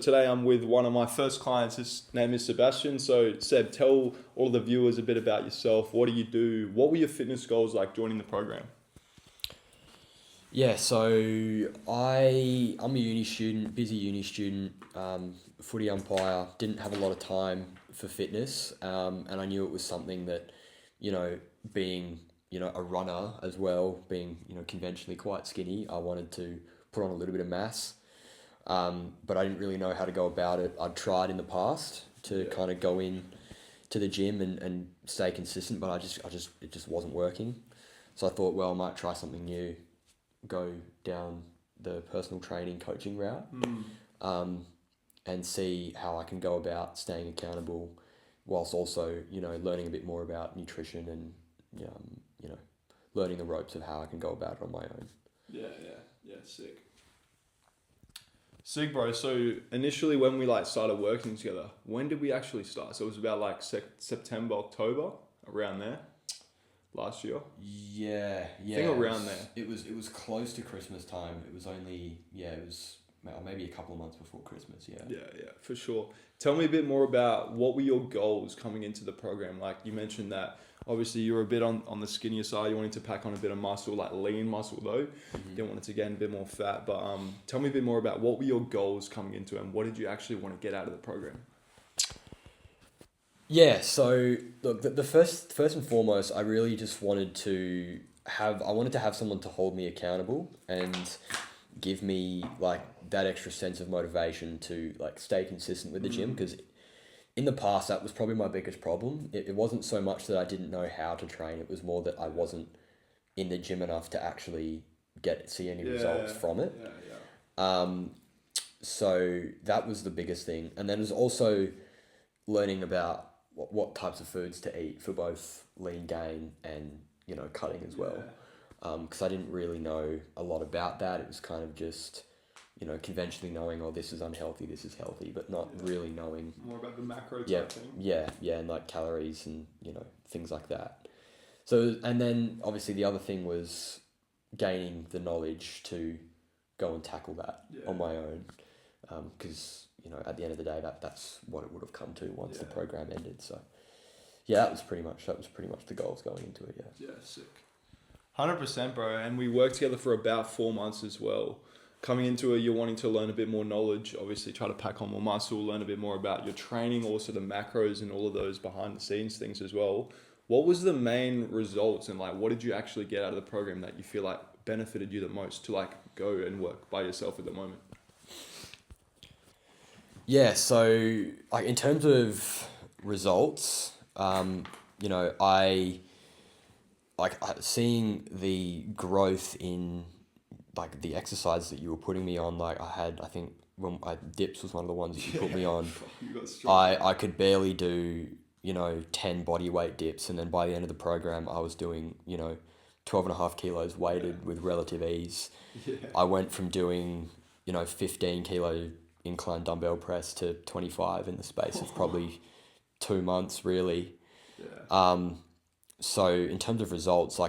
Today I'm with one of my first clients. His name is Sebastian. So Seb, tell all the viewers a bit about yourself. What do you do? What were your fitness goals like joining the program? Yeah, so I'm a uni student, busy uni student, footy umpire. Didn't have a lot of time for fitness, and I knew it was something that, being a runner as well, being conventionally quite skinny. I wanted to put on a little bit of mass, but I didn't really know how to go about it. I'd tried in the past to kind of go in to the gym and stay consistent, but it just wasn't working. So I thought, well, I might try something new, go down the personal training coaching route, and see how I can go about staying accountable whilst also, learning a bit more about nutrition and, learning the ropes of how I can go about it on my own. Yeah, sick. Sick, bro. So initially when we started working together, when did we actually start? So it was about September, October, around there, last year. Yeah. I think around there. It was close to Christmas time. It was only, it was maybe a couple of months before Christmas, yeah. Yeah, for sure. Tell me a bit more about what were your goals coming into the program? Like you mentioned that obviously you were a bit on the skinnier side. You wanted to pack on a bit of muscle, like lean muscle though. Mm-hmm. Didn't want it to gain a bit more fat. But tell me a bit more about what were your goals coming into it and what did you actually want to get out of the program? Yeah, so look, the first and foremost, I really just wanted to have someone to hold me accountable and give me that extra sense of motivation to stay consistent with the gym, because in the past that was probably my biggest problem. It wasn't so much that I didn't know how to train, it was more that I wasn't in the gym enough to actually see any results from it. So that was the biggest thing, and then it was also learning about what types of foods to eat for both lean gain and cutting as well, because I didn't really know a lot about that. It was kind of just conventionally knowing, oh, this is unhealthy, this is healthy, but not really knowing more about the macro type thing. And calories and things like that. So, and then obviously the other thing was gaining the knowledge to go and tackle that on my own, because at the end of the day, that's what it would have come to once the program ended. So, that was pretty much the goals going into it. Yeah, sick. 100%, bro. And we worked together for about 4 months as well. Coming into it, you're wanting to learn a bit more knowledge. Obviously, try to pack on more muscle, learn a bit more about your training, also the macros and all of those behind the scenes things as well. What was the main results and what did you actually get out of the program that you feel benefited you the most to go and work by yourself at the moment? Yeah, so in terms of results, I seeing the growth in the exercise that you were putting me on. I think when dips was one of the ones that you put me on. I could barely do 10 body weight dips, and then by the end of the program I was doing 12.5 kilos weighted with relative ease. I went from doing 15 kilo incline dumbbell press to 25 in the space of probably 2 months, really. So in terms of results,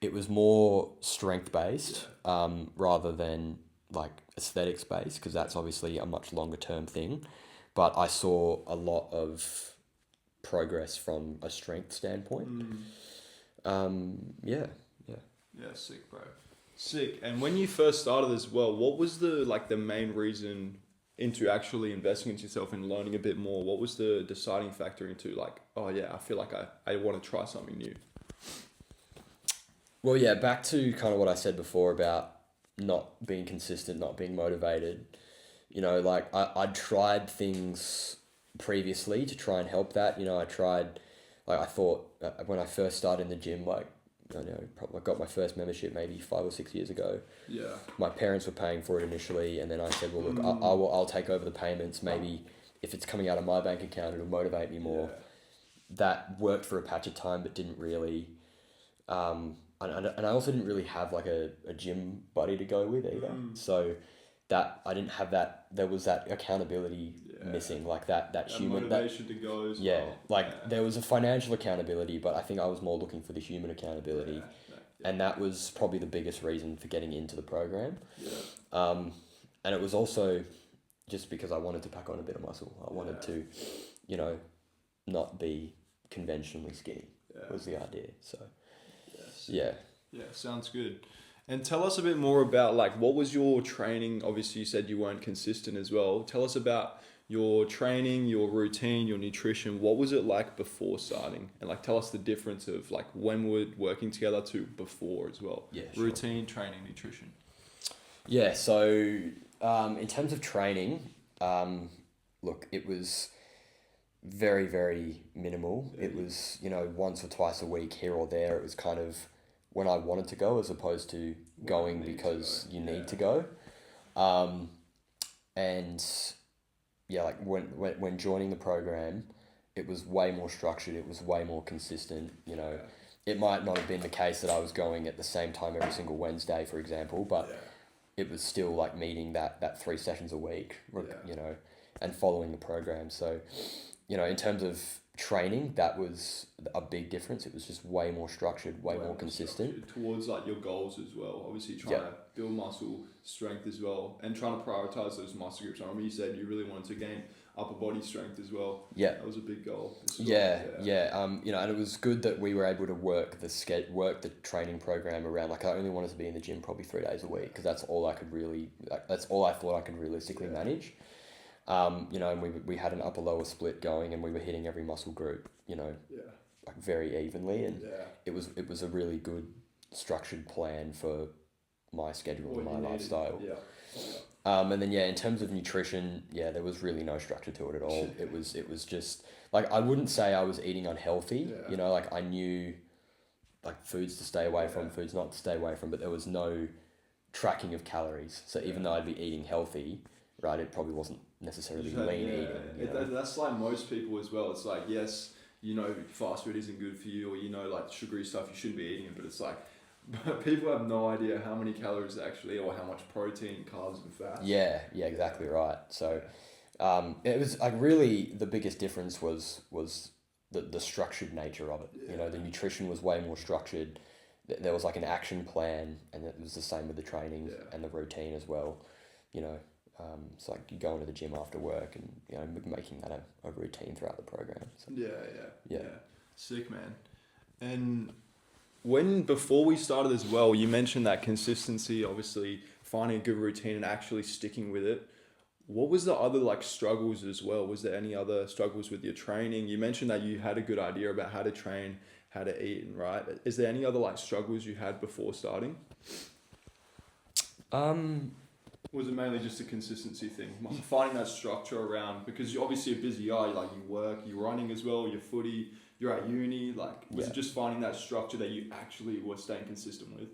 it was more strength based, rather than aesthetics based, because that's obviously a much longer term thing. But I saw a lot of progress from a strength standpoint. Yeah, sick, bro. Sick. And when you first started as well, what was the main reason into actually investing into yourself and learning a bit more? What was the deciding factor into I feel like I want to try something new? Well, yeah, back to kind of what I said before about not being consistent, not being motivated. I'd tried things previously to try and help that. I tried, I thought when I first started in the gym, probably got my first membership maybe 5 or 6 years ago. Yeah. My parents were paying for it initially, and then I said, well, look, I'll take over the payments. Maybe if it's coming out of my bank account, it'll motivate me more. That worked for a patch of time, but didn't really. And I also didn't really have a gym buddy to go with either. So that I didn't have that. There was that accountability missing, that human motivation to go as well. There was a financial accountability, but I think I was more looking for the human accountability. And that was probably the biggest reason for getting into the program. and it was also just because I wanted to pack on a bit of muscle. I wanted to, you know, not be conventionally skinny was the idea. So, yeah. Yeah, sounds good. And tell us a bit more about like what was your training? Obviously, you said you weren't consistent as well. Tell us about your training, your routine, your nutrition. What was it like before starting? And like tell us the difference of like when we're working together to before as well. Yeah, sure. Routine, training, nutrition. Yeah, so in terms of training, look, it was very, very minimal. It was, you know, once or twice a week here or there. It was kind of when I wanted to go as opposed to going because you need to go. And yeah, like when joining the program, it was way more structured. It was way more consistent. You know, it might not have been the case that I was going at the same time every single Wednesday, for example, but it was still like meeting that 3 sessions a week, you know, and following the program. So, you know, in terms of training, that was a big difference. It was just way more structured, way more consistent. Towards like your goals as well. Obviously trying to build muscle strength as well and trying to prioritize those muscle groups. I remember you said you really wanted to gain upper body strength as well. Yeah. That was a big goal. Yeah. You know, and it was good that we were able to work the training program around. Like I only wanted to be in the gym probably 3 days a week because that's all I could really, that's all I thought I could realistically manage. You know, and we had an upper lower split going and we were hitting every muscle group, you know, like very evenly, and it was a really good structured plan for my schedule and my lifestyle. And then in terms of nutrition, there was really no structure to it at all. It was just like, I wouldn't say I was eating unhealthy, you know, like I knew like foods to stay away from, foods not to stay away from, but there was no tracking of calories. So even though I'd be eating healthy, right, it probably wasn't necessarily lean eating. You know? That's like most people as well. It's like, yes, you know, fast food isn't good for you, or you know, like sugary stuff, you shouldn't be eating it, but it's like people have no idea how many calories actually, or how much protein, carbs, and fats. Yeah, exactly right. So it was like really the biggest difference was the structured nature of it. You know, the nutrition was way more structured. There was like an action plan, and it was the same with the training and the routine as well. You know, it's like you go into the gym after work and, you know, making that a routine throughout the program. So, yeah. Sick, man. And before we started as well, you mentioned that consistency, obviously finding a good routine and actually sticking with it. What was the other like struggles as well? Was there any other struggles with your training? You mentioned that you had a good idea about how to train, how to eat, right? Is there any other like struggles you had before starting? Was it mainly just a consistency thing? Finding that structure around, because you're obviously a busy guy, like you work, you're running as well, you're footy, you're at uni, like was it just finding that structure that you actually were staying consistent with?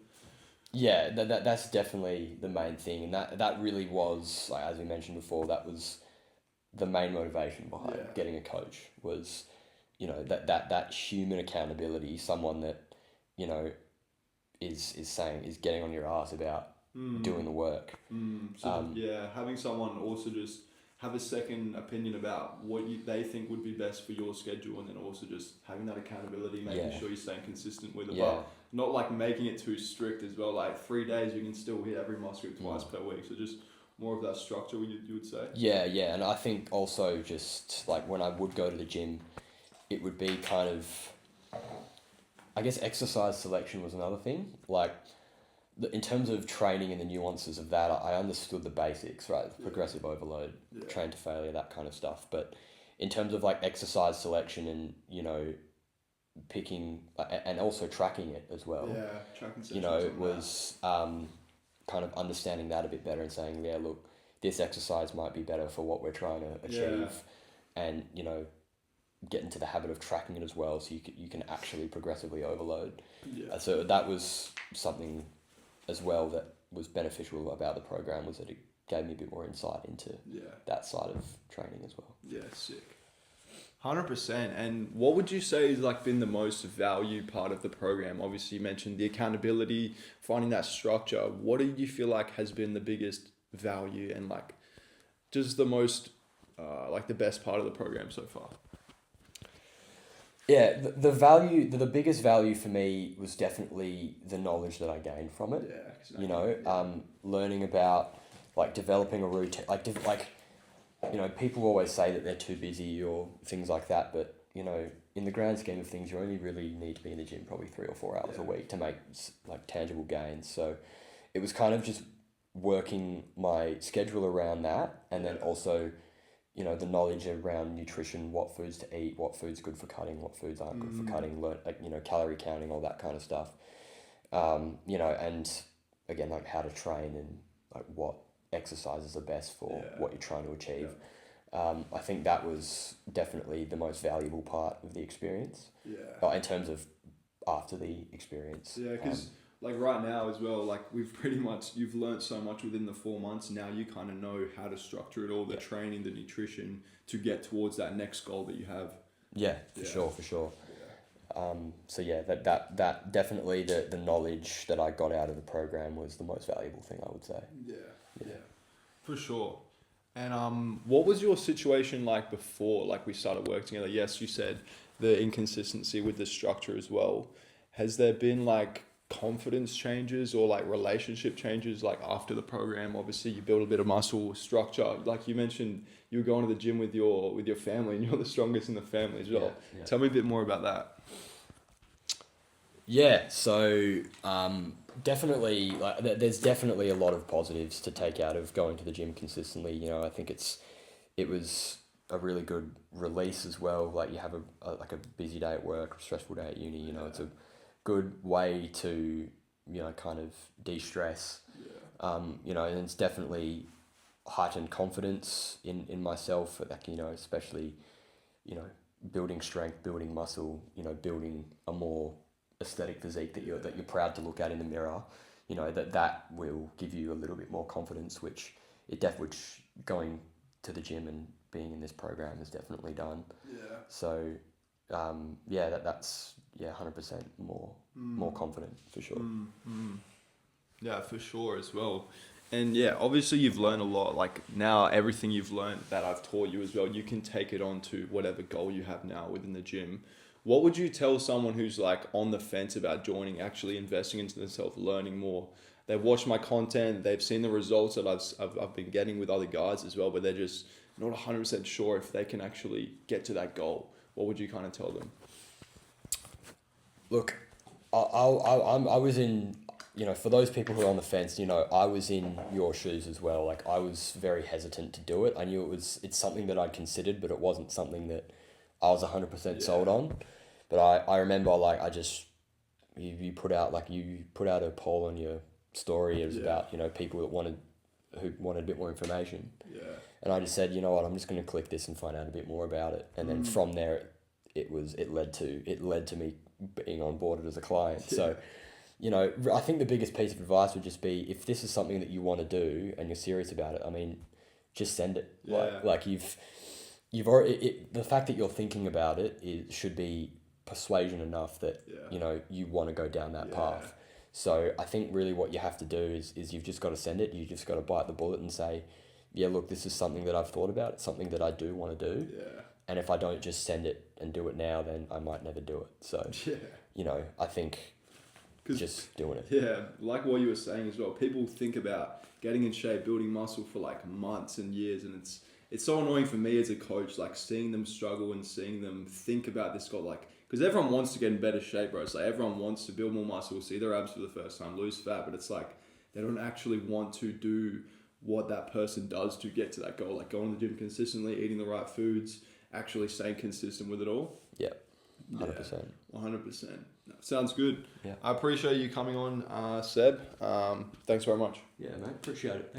Yeah, that's definitely the main thing, and that really was, like, as we mentioned before, that was the main motivation behind getting a coach, was, you know, that human accountability, someone that, you know, is getting on your ass about doing the work. Having someone also just have a second opinion about what they think would be best for your schedule, and then also just having that accountability, making sure you're staying consistent with it, but not like making it too strict as well. Like 3 days, you can still hit every muscle group twice per week. So just more of that structure, you would say. Yeah, and I think also just like when I would go to the gym, it would be kind of, I guess exercise selection was another thing. Like, in terms of training and the nuances of that, I understood the basics, right? Progressive overload, train to failure, that kind of stuff. But in terms of like exercise selection and, you know, picking and also tracking it as well. Yeah, tracking sessions. You know, it was kind of understanding that a bit better and saying, look, this exercise might be better for what we're trying to achieve, and, you know, get into the habit of tracking it as well, so you can actually progressively overload. So that was something as well that was beneficial about the program, was that it gave me a bit more insight into that side of training as well. Yeah, sick. 100%. And what would you say has like been the most value part of the program? Obviously you mentioned the accountability, finding that structure. What do you feel like has been the biggest value and like just the most like the best part of the program so far? Yeah, the biggest value for me was definitely the knowledge that I gained from it. Yeah, exactly. You know, learning about like developing a routine, you know, people always say that they're too busy or things like that, but you know, in the grand scheme of things, you only really need to be in the gym probably 3 or 4 hours a week to make like tangible gains. So it was kind of just working my schedule around that, and then also, you know, the knowledge around nutrition, what foods to eat, what foods good for cutting, what foods aren't good for cutting, like, you know, calorie counting, all that kind of stuff. You know, and again, like how to train and like what exercises are best for what you're trying to achieve. I think that was definitely the most valuable part of the experience. In terms of after the experience. Yeah, because like right now as well, like you've learned so much within the 4 months. Now you kind of know how to structure it all, the training, the nutrition, to get towards that next goal that you have. Yeah, for sure. So yeah, that definitely the knowledge that I got out of the program was the most valuable thing, I would say. Yeah, for sure. And what was your situation like before, like we started working together? Yes, you said the inconsistency with the structure as well. Has there been like confidence changes or like relationship changes like after the program? Obviously you build a bit of muscle structure, like you mentioned you were going to the gym with your family, and you're the strongest in the family as well. Tell me a bit more about that. So definitely, like, there's definitely a lot of positives to take out of going to the gym consistently. You know, I think it was a really good release as well. Like you have a busy day at work, a stressful day at uni. You know, it's a good way to, you know, kind of de-stress. You know, and it's definitely heightened confidence in myself. Like, you know, especially, you know, building strength, building muscle. You know, building a more aesthetic physique that you're proud to look at in the mirror. You know, that will give you a little bit more confidence, which going to the gym and being in this program has definitely done. So that's 100% more confident for sure. Yeah, for sure as well. And yeah, obviously you've learned a lot. Like now everything you've learned that I've taught you as well, you can take it on to whatever goal you have now within the gym. What would you tell someone who's like on the fence about joining, actually investing into themselves, learning more? They've watched my content, they've seen the results that I've been getting with other guys as well, but they're just not 100% sure if they can actually get to that goal. What would you kind of tell them? Look, I was in, you know, for those people who are on the fence, you know, I was in your shoes as well. Like I was very hesitant to do it. I knew it's something that I'd considered, but it wasn't something that I was 100% sold on. But I remember like you put out a poll on your story. It was about, you know, people who wanted a bit more information. And I just said, you know what, I'm just going to click this and find out a bit more about it. And then from there, it led to me being onboarded as a client. So, you know, I think the biggest piece of advice would just be, if this is something that you want to do and you're serious about it, I mean, just send it. Like you've already, the fact that you're thinking about it should be persuasion enough that, you know, you want to go down that path. So I think really what you have to do is you've just got to send it. You just got to bite the bullet and say, yeah, look, this is something that I've thought about. It's something that I do want to do. And if I don't just send it and do it now, then I might never do it. So, you know, I think just doing it. Yeah, like what you were saying as well. People think about getting in shape, building muscle for like months and years, and it's so annoying for me as a coach, like seeing them struggle and seeing them think about this goal, like, because everyone wants to get in better shape, bro. It's like everyone wants to build more muscle, see their abs for the first time, lose fat, but it's like they don't actually want to do what that person does to get to that goal, like going to the gym consistently, eating the right foods, actually staying consistent with it all. 100%. 100%. No, sounds good. Yeah. I appreciate you coming on, Seb. Thanks very much. Yeah, mate. Appreciate it.